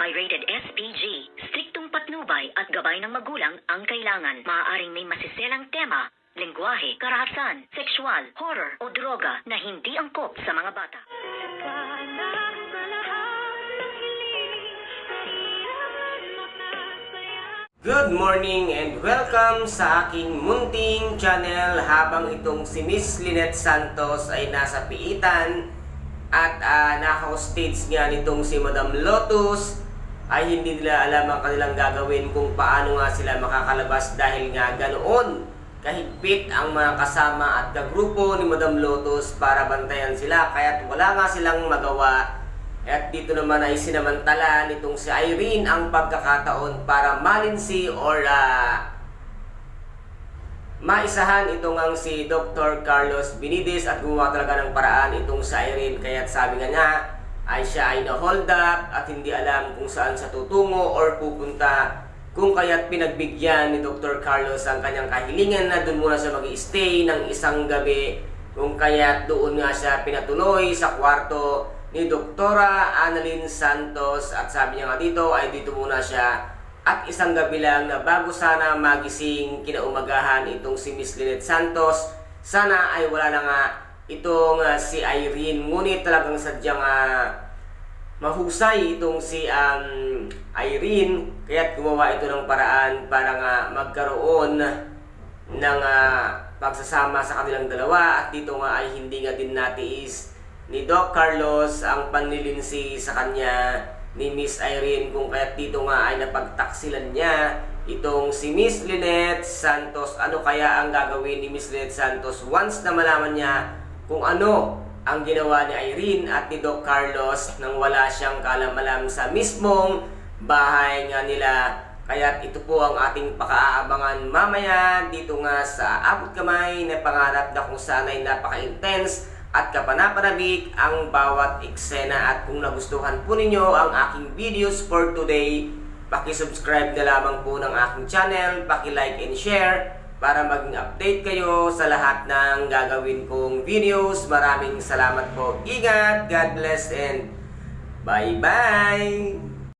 Pirated SPG. Striktong patnubay at gabay ng magulang ang kailangan. Maaaring may masiselang tema, lengguwahe, karahasan, sexual, horror o droga na hindi angkop sa mga bata. Good morning and welcome sa aking munting channel habang itong si Miss Lynette Santos ay nasa piitan at naka-hostage nga nitong si Madam Lotus ay hindi nila alam ang kanilang gagawin kung paano nga sila makakalabas dahil nga ganoon kahigpit ang mga kasama at kagrupo ni Madam Lotus para bantayan sila kaya't wala nga silang magawa. At dito naman ay sinamantala nitong si Irene ang pagkakataon para malinsi or maisahan itong ang si Dr. Carlos Benitez at gumawa talaga ng paraan itong si Irene. Kaya't sabi nga niya ay siya ay na-hold up at hindi alam kung saan sa tutungo or pupunta. Kung kaya't pinagbigyan ni Dr. Carlos ang kanyang kahilingan na doon muna siya mag-i-stay ng isang gabi. Kung kaya't doon nga siya pinatuloy sa kwarto ni Doktora Annalyn Santos at sabi niya nga dito ay dito muna siya at isang gabi lang na bago sana magising kinaumagahan itong si Miss Lynette Santos. Sana ay wala na nga itong si Irene, ngunit talagang sadyang mahusay itong si Irene kaya't gumawa ito ng paraan para nga magkaroon ng pagsasama sa kanilang dalawa at dito nga ay hindi nga din natiis ni Doc Carlos ang panlilinsi sa kanya ni Miss Irene kung kaya't dito nga ay napagtaksilan niya itong si Miss Lynette Santos. Ano kaya ang gagawin ni Miss Lynette Santos once na malaman niya kung ano ang ginawa ni Irene at ni Doc Carlos nang wala siyang kaalam-alam sa mismong bahay nga nila. Kaya't ito po ang ating pakaabangan mamaya dito nga sa Abot Kamay na pangarap na kung saan ay napaka-intense at kapanapanabik ang bawat eksena. At kung nagustuhan po ninyo ang aking videos for today, paki-subscribe na lamang po ng aking channel, paki-like and share para maging update kayo sa lahat ng gagawin kong videos. Maraming salamat po. Ingat, God bless and bye-bye!